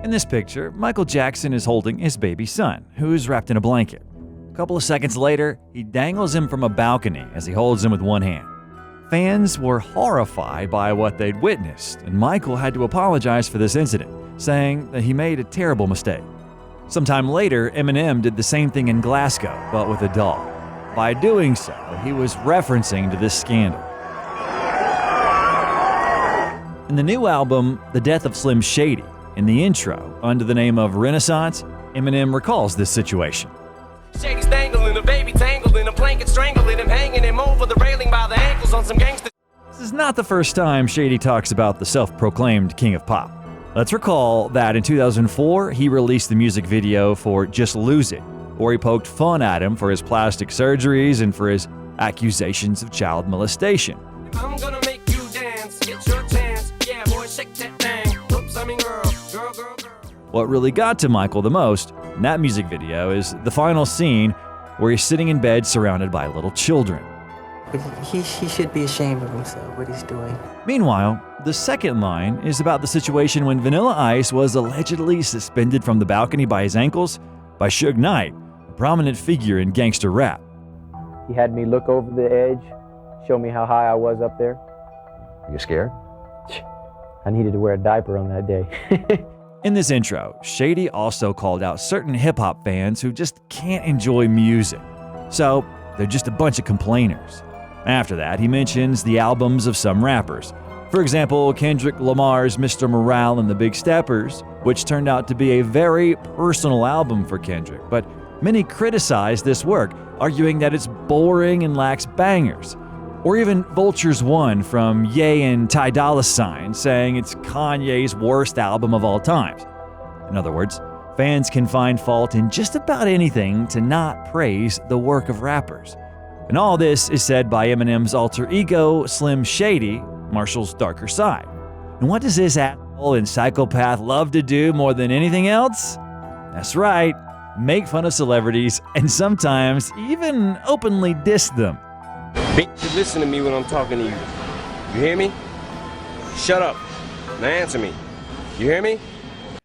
In this picture, Michael Jackson is holding his baby son, who's wrapped in a blanket. A couple of seconds later, he dangles him from a balcony as he holds him with one hand. Fans were horrified by what they'd witnessed, and Michael had to apologize for this incident, saying that he made a terrible mistake. Sometime later, Eminem did the same thing in Glasgow, but with a doll. By doing so, he was referencing to this scandal. In the new album, The Death of Slim Shady, in the intro, under the name of Renaissance, Eminem recalls this situation. Shady's dangling, a baby tangled in a blanket, strangling him, hanging him over the railing by the ankles on some gangster. This is not the first time Shady talks about the self-proclaimed king of pop. Let's recall that in 2004, he released the music video for Just Lose It, where he poked fun at him for his plastic surgeries and for his accusations of child molestation. I'm gonna make you dance, get your chance, yeah boy, shake that thing, whoops, I mean girl. What really got to Michael the most in that music video is the final scene where he's sitting in bed surrounded by little children. He should be ashamed of himself, what he's doing. Meanwhile, the second line is about the situation when Vanilla Ice was allegedly suspended from the balcony by his ankles by Suge Knight, a prominent figure in gangster rap. He had me look over the edge, show me how high I was up there. You scared? I needed to wear a diaper on that day. In this intro, Shady also called out certain hip-hop fans who just can't enjoy music. So, they're just a bunch of complainers. After that, he mentions the albums of some rappers. For example, Kendrick Lamar's Mr. Morale and the Big Steppers, which turned out to be a very personal album for Kendrick, but many criticized this work, arguing that it's boring and lacks bangers. Or even Vulture's One from Ye and Ty Dolla $ign, saying it's Kanye's worst album of all times. In other words, fans can find fault in just about anything to not praise the work of rappers. And all this is said by Eminem's alter ego, Slim Shady, Marshall's darker side. And what does this asshole and psychopath love to do more than anything else? That's right, make fun of celebrities and sometimes even openly diss them. Bitch, listen to me when I'm talking to you. You hear me? Shut up. Now answer me. You hear me?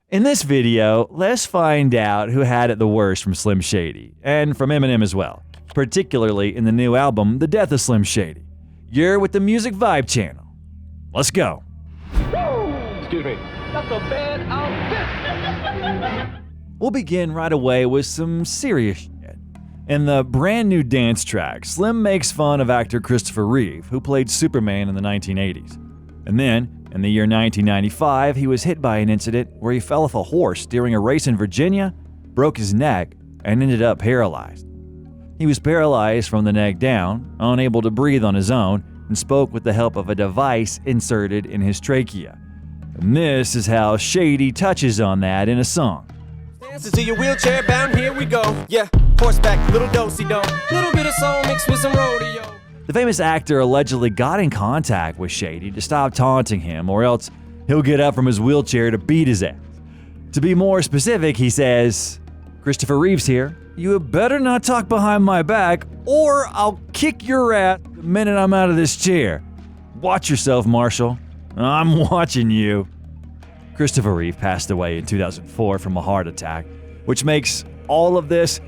In this video, let's find out who had it the worst from Slim Shady, and from Eminem as well, particularly in the new album, The Death of Slim Shady. You're with the Music Vibe channel. Let's go. Excuse me. That's a bad outfit. We'll begin right away with some serious shit. In the brand new dance track, Slim makes fun of actor Christopher Reeve, who played Superman in the 1980s. And then, in the year 1995, he was hit by an incident where he fell off a horse during a race in Virginia, broke his neck, and ended up paralyzed. He was paralyzed from the neck down, unable to breathe on his own, and spoke with the help of a device inserted in his trachea. And this is how Shady touches on that in a song. To your wheelchair bound, here we go. Yeah, horseback, little do-si-do. Little bit of soul mixed with some rodeo. The famous actor allegedly got in contact with Shady to stop taunting him, or else he'll get up from his wheelchair to beat his ass. To be more specific, he says, "Christopher Reeve's here. You had better not talk behind my back, or I'll kick your ass the minute I'm out of this chair. Watch yourself, Marshall. I'm watching you." Christopher Reeve passed away in 2004 from a heart attack, which makes all of this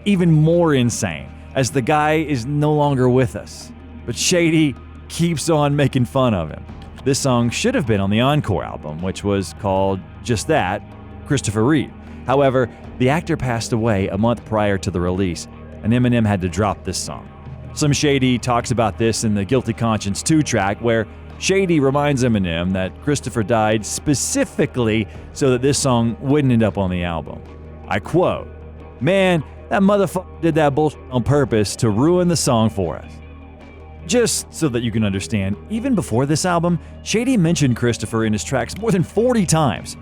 even more insane, as the guy is no longer with us. But Shady keeps on making fun of him. This song should have been on the Encore album, which was called just that, Christopher Reeve. However, the actor passed away a month prior to the release, and Eminem had to drop this song. Slim Shady talks about this in the Guilty Conscience 2 track, where Shady reminds Eminem that Christopher died specifically so that this song wouldn't end up on the album. I quote, "Man, that motherfucker did that bullshit on purpose to ruin the song for us." Just so that you can understand, even before this album, Shady mentioned Christopher in his tracks more than 40 times.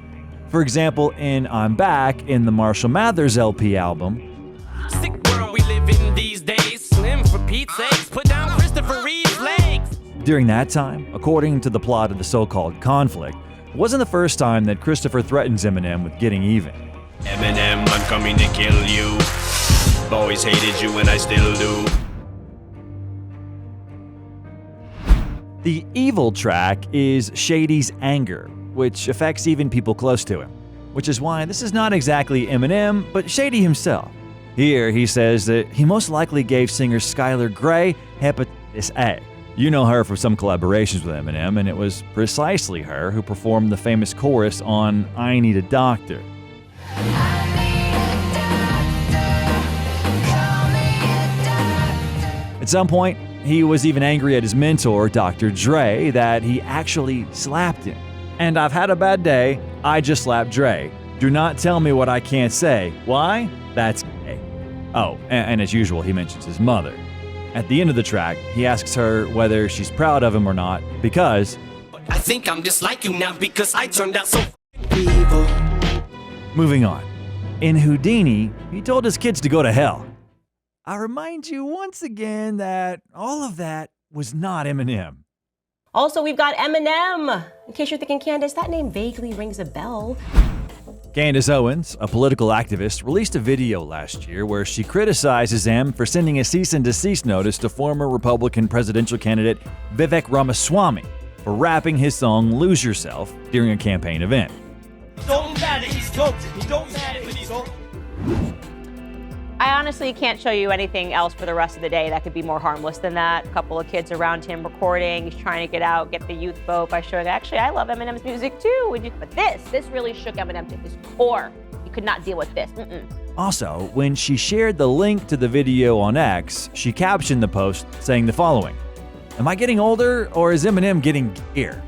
For example, in I'm Back in the Marshall Mathers LP album. Sick world we live in these days. Slim for Pete's sakes, put down Christopher Reeve's legs. During that time, according to the plot of the so-called conflict, it wasn't the first time that Christopher threatens Eminem with getting even. Eminem, I'm coming to kill you. Always hated you and I still do. The evil track is Shady's anger, which affects even people close to him. which is why this is not exactly Eminem, but Shady himself. Here, he says that he most likely gave singer Skylar Grey hepatitis A. You know her from some collaborations with Eminem, and it was precisely her who performed the famous chorus on I Need a Doctor. At some point, he was even angry at his mentor, Dr. Dre, that he actually slapped him. And I've had a bad day, I just slapped Dre. Do not tell me what I can't say. Why? That's gay. Oh, and as usual, he mentions his mother. At the end of the track, he asks her whether she's proud of him or not, because I think I'm just like you now because I turned out so evil. moving on. In Houdini, he told his kids to go to hell. I remind you once again that all of that was not Eminem. Also, we've got Eminem. In case you're thinking, Candace, that name vaguely rings a bell. Candace Owens, a political activist, released a video last year where she criticizes M for sending a cease and desist notice to former Republican presidential candidate Vivek Ramaswamy for rapping his song Lose Yourself during a campaign event. Don't matter, he's goated. He don't matter, he's goated. I honestly can't show you anything else for the rest of the day that could be more harmless than that. A couple of kids around him recording, he's trying to get out, get the youth vote by showing, actually, I love Eminem's music too. But this really shook Eminem to his core. He could not deal with this. Also, when she shared the link to the video on X, she captioned the post saying the following: "Am I getting older or is Eminem getting gear?"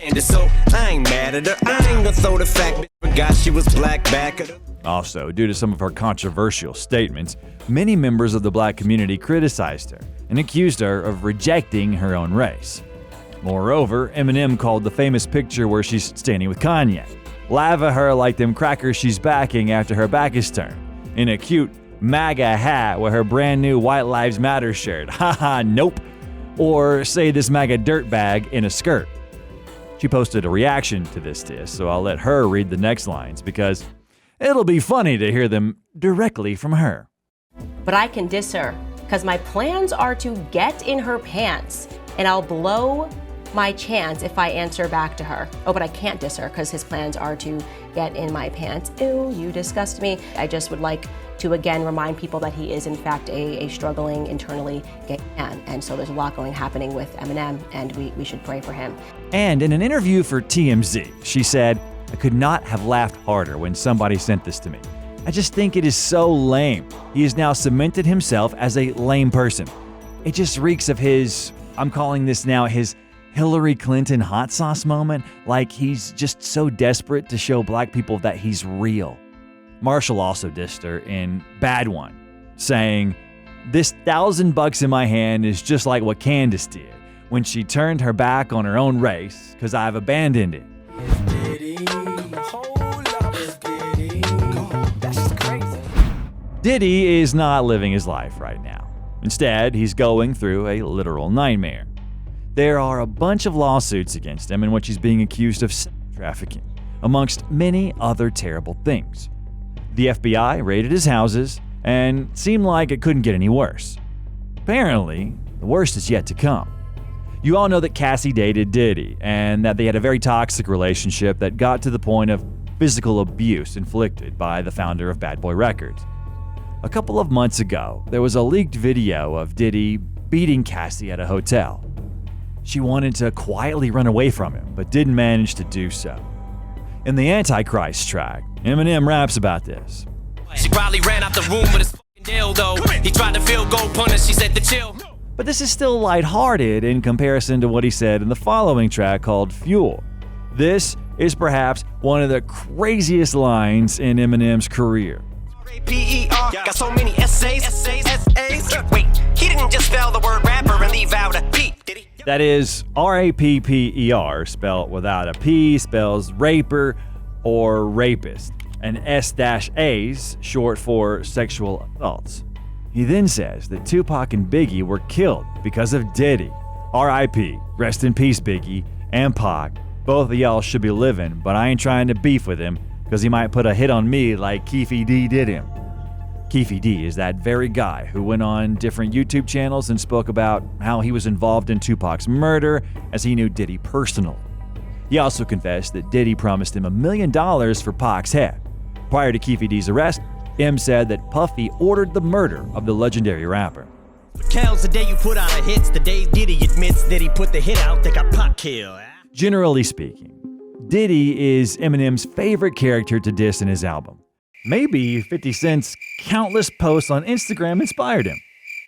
And so I ain't mad at her. I ain't gonna throw the fact, forgot she was black back at her. Also, due to some of her controversial statements, many members of the black community criticized her and accused her of rejecting her own race. Moreover, Eminem called the famous picture where she's standing with Kanye, "Lava her like them crackers she's backing after her back is turned," in a cute MAGA hat with her brand new White Lives Matter shirt. Haha, nope. Or say this MAGA dirtbag in a skirt. She posted a reaction to this diss, so I'll let her read the next lines because it'll be funny to hear them directly from her. But I can diss her, because my plans are to get in her pants, and I'll blow my chance if I answer back to her. Oh, but I can't diss her, because his plans are to get in my pants. Ew, you disgust me. I just would like to again remind people that he is in fact a struggling internally gay man, and so there's a lot happening with Eminem, and we should pray for him. And in an interview for TMZ, she said, "I could not have laughed harder when somebody sent this to me. I just think it is so lame. He has now cemented himself as a lame person. It just reeks of his, I'm calling this now his Hillary Clinton hot sauce moment, like he's just so desperate to show black people that he's real." Marshall also dissed her in Bad One, saying, "This $1,000 in my hand is just like what Candace did when she turned her back on her own race because I've abandoned it." Diddy is not living his life right now. Instead, he's going through a literal nightmare. There are a bunch of lawsuits against him in which he's being accused of sex trafficking, amongst many other terrible things. The FBI raided his houses and seemed like it couldn't get any worse. Apparently, the worst is yet to come. You all know that Cassie dated Diddy and that they had a very toxic relationship that got to the point of physical abuse inflicted by the founder of Bad Boy Records. A couple of months ago, there was a leaked video of Diddy beating Cassie at a hotel. She wanted to quietly run away from him, but didn't manage to do so. In the Antichrist track, Eminem raps about this. She probably ran out the room with his fucking dildo. He tried to field goal punish, she said to chill. But this is still lighthearted in comparison to what he said in the following track called Fuel. This is perhaps one of the craziest lines in Eminem's career. P-E-R, got so many essays. Wait, he didn't just spell the word rapper and leave out a P, did he? That is, R-A-P-P-E-R, spelled without a P, spells raper or rapist, and S-A's short for sexual assaults. He then says that Tupac and Biggie were killed because of Diddy. R.I.P., rest in peace Biggie, and Pac. Both of y'all should be living, but I ain't trying to beef with him because he might put a hit on me like Keefy D did him. Keefy D is that very guy who went on different YouTube channels and spoke about how he was involved in Tupac's murder as he knew Diddy personally. He also confessed that Diddy promised him $1 million for Pac's head. Prior to Keffe D's arrest, M said that Puffy ordered the murder of the legendary rapper. Counts the day you put out a hits, the day Diddy admits that he put the hit out, they got Pac killed. Generally speaking, Diddy is Eminem's favorite character to diss in his album. Maybe 50 Cent's countless posts on Instagram inspired him.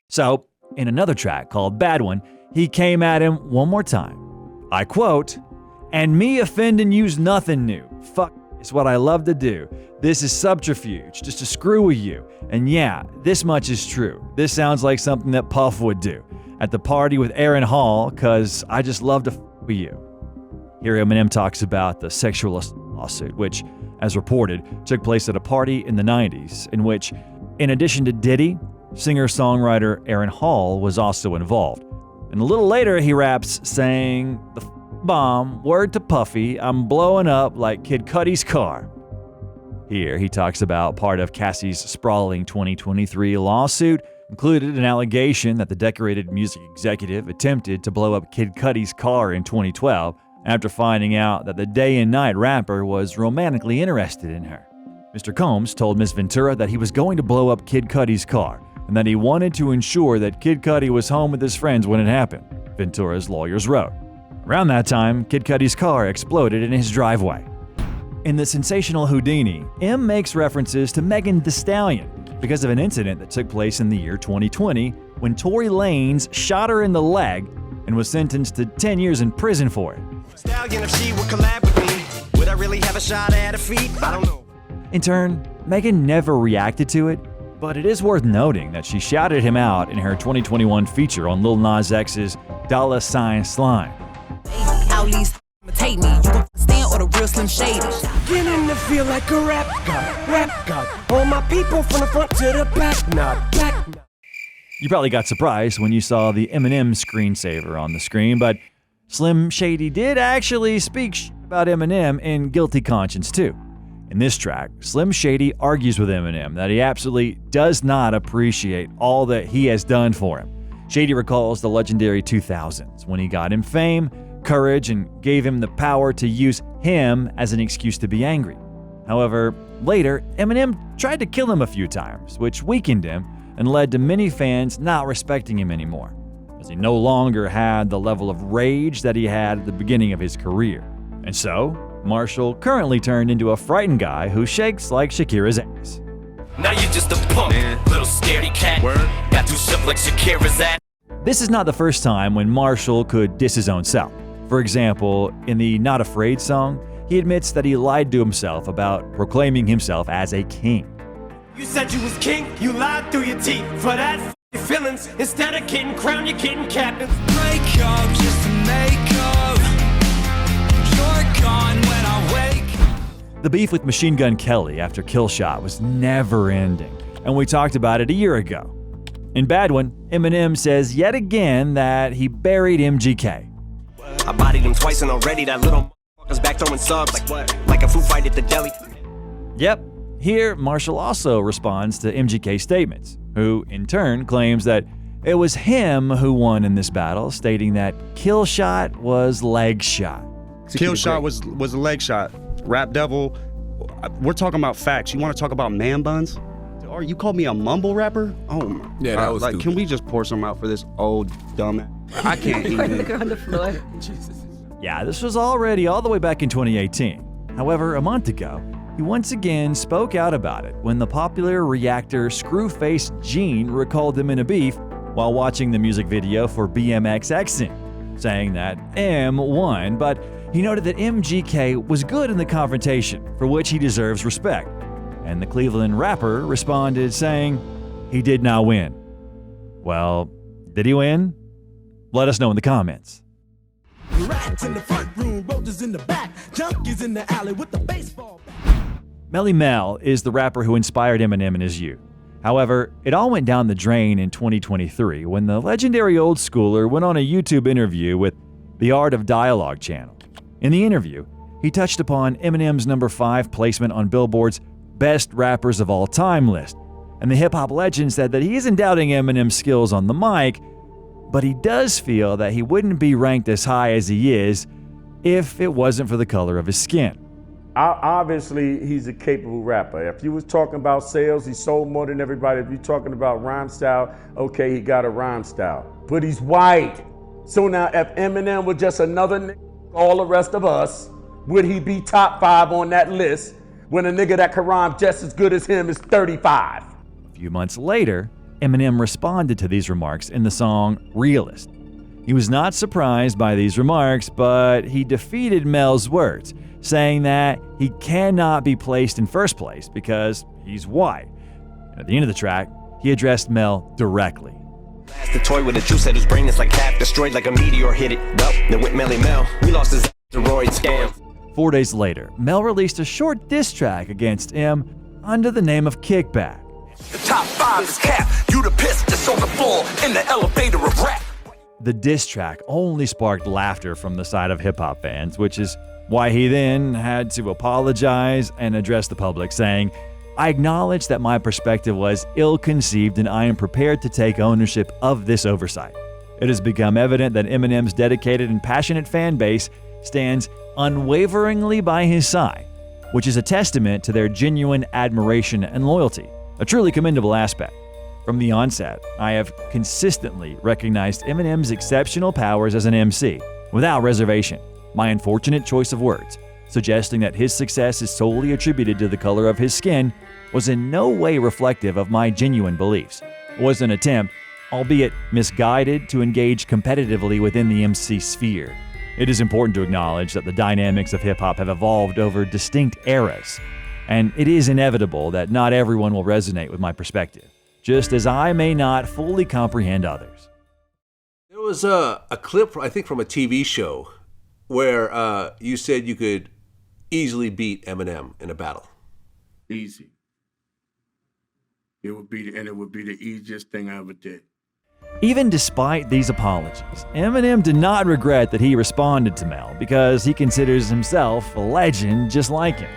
So, in another track called Bad One, he came at him one more time. I quote, "And me offending you's nothing new. Fuck, it's what I love to do. This is subterfuge, just to screw with you. And yeah, this much is true. This sounds like something that Puff would do at the party with Aaron Hall, cause I just love to f with you." Here Eminem talks about the sexual assault lawsuit, which, as reported, took place at a party in the 90s, in which, in addition to Diddy, singer-songwriter Aaron Hall was also involved. And a little later he raps saying, "The bomb, word to Puffy, I'm blowing up like Kid Cudi's car." Here he talks about part of Cassie's sprawling 2023 lawsuit, included an allegation that the decorated music executive attempted to blow up Kid Cudi's car in 2012 after finding out that the day and night rapper was romantically interested in her. Mr. Combs told Ms. Ventura that he was going to blow up Kid Cudi's car and that he wanted to ensure that Kid Cudi was home with his friends when it happened, Ventura's lawyers wrote. Around that time, Kid Cudi's car exploded in his driveway. In the sensational Houdini, M makes references to Megan Thee Stallion because of an incident that took place in the year 2020 when Tory Lanez shot her in the leg and was sentenced to 10 years in prison for it. Stallion, if she would collab with me, would I really have a shot at her feet? I don't know. In turn, Megan never reacted to it, but it is worth noting that she shouted him out in her 2021 feature on Lil Nas X's $Slime. How these imitate me, you gon' stand or the real Slim Shady. Beginning to feel like a rap god. All my people from the front to the back, back. You probably got surprised when you saw the Eminem screensaver on the screen, but Slim Shady did actually speak about Eminem in Guilty Conscience too. In this track, Slim Shady argues with Eminem that he absolutely does not appreciate all that he has done for him. Shady recalls the legendary 2000s when he got him fame, courage, and gave him the power to use him as an excuse to be angry. However, later, Eminem tried to kill him a few times, which weakened him and led to many fans not respecting him anymore, as he no longer had the level of rage that he had at the beginning of his career. And so, Marshall currently turned into a frightened guy who shakes like Shakira's ass. Now you just a punk, little scaredy cat. Got to shove like Shakira's ass. This is not the first time when Marshall could diss his own self. For example, in the Not Afraid song, he admits that he lied to himself about proclaiming himself as a king. You said you was king, you lied through your teeth. For that your feelings, instead of getting crowned, you're getting captains. Break up just to make up. You're gone when I wake. The beef with Machine Gun Kelly after Killshot was never ending, and we talked about it a year ago. In Bad One, Eminem says yet again that he buried MGK. I bodied him twice and already that little motherfucker's back throwing subs like a food fight at the deli. Yep. Here, Marshall also responds to MGK's statements, who in turn claims that it was him who won in this battle, stating that Killshot was leg shot. Killshot was a leg shot. Rap Devil, we're talking about facts. You want to talk about man buns? Or you called me a mumble rapper? Oh my yeah, that was like, stupid. Can we just pour some out for this old dumb? I can't even. on the floor. Jesus. Yeah, this was already all the way back in 2018. However, a month ago, he once again spoke out about it when the popular reactor Screwface Gene recalled him in a beef while watching the music video for BMXXing, saying that M won, but he noted that MGK was good in the confrontation, for which he deserves respect. And the Cleveland rapper responded saying he did not win. Well, did he win? Let us know in the comments. Rats in the front room, roaches in the back, junkies in the alley with the baseball bat. Melle Mel is the rapper who inspired Eminem in his youth. However, it all went down the drain in 2023 when the legendary old schooler went on a YouTube interview with the Art of Dialogue channel. In the interview, he touched upon Eminem's number 5 placement on Billboard's Best Rappers of All Time list, and the hip-hop legend said that he isn't doubting Eminem's skills on the mic, but he does feel that he wouldn't be ranked as high as he is if it wasn't for the color of his skin. Obviously, he's a capable rapper. If you was talking about sales, he sold more than everybody. If you're talking about rhyme style, okay, he got a rhyme style. But he's white. So now if Eminem was just another nigga, all the rest of us, would he be top 5 on that list when a nigga that can rhyme just as good as him is 35? A few months later, Eminem responded to these remarks in the song Realist. He was not surprised by these remarks, but he defeated Mel's words, saying that he cannot be placed in first place because he's white. And at the end of the track, he addressed Mel directly. The toy with a juice head whose brain is like half destroyed, like a meteor hit it. Well, then with Melle Mel, we lost his asteroid scam. 4 days later, Mel released a short diss track against M under the name of Kickback. The top 5 is cap. You the piss that's on the floor in the elevator of rap. The diss track only sparked laughter from the side of hip-hop fans, which is why he then had to apologize and address the public, saying, "I acknowledge that my perspective was ill-conceived and I am prepared to take ownership of this oversight. It has become evident that Eminem's dedicated and passionate fan base stands unwaveringly by his side, which is a testament to their genuine admiration and loyalty, a truly commendable aspect. From the onset, I have consistently recognized Eminem's exceptional powers as an MC, without reservation. My unfortunate choice of words, suggesting that his success is solely attributed to the color of his skin, was in no way reflective of my genuine beliefs. It was an attempt, albeit misguided, to engage competitively within the MC sphere. It is important to acknowledge that the dynamics of hip-hop have evolved over distinct eras, and it is inevitable that not everyone will resonate with my perspective, just as I may not fully comprehend others." There was a clip, I think, from a TV show where you said you could easily beat Eminem in a battle. Easy. It would be the easiest thing I ever did. Even despite these apologies, Eminem did not regret that he responded to Mel because he considers himself a legend just like him.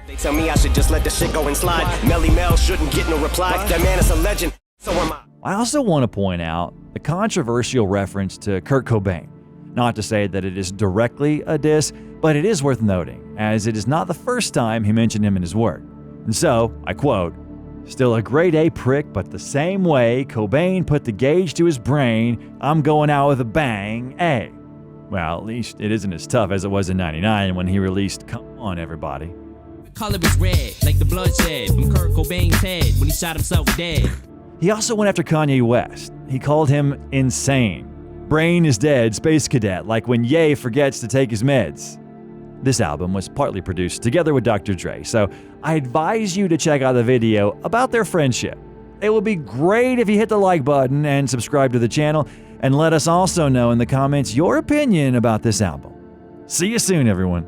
They tell me I should just let the shit go and slide. Melle Mel shouldn't get no reply. That man is a legend, so am I. I also want to point out the controversial reference to Kurt Cobain. Not to say that it is directly a diss, but it is worth noting, as it is not the first time he mentioned him in his work. And so, I quote, "Still a grade A prick, but the same way Cobain put the gauge to his brain, I'm going out with a bang, A." Well, at least it isn't as tough as it was in '99 when he released Come On Everybody. The color is red, like the bloodshed from Kurt Cobain's head when he shot himself dead. He also went after Kanye West. He called him insane. Brain is dead, space cadet, like when Ye forgets to take his meds. This album was partly produced together with Dr. Dre, so I advise you to check out the video about their friendship. It would be great if you hit the like button and subscribe to the channel, and let us also know in the comments your opinion about this album. See you soon, everyone.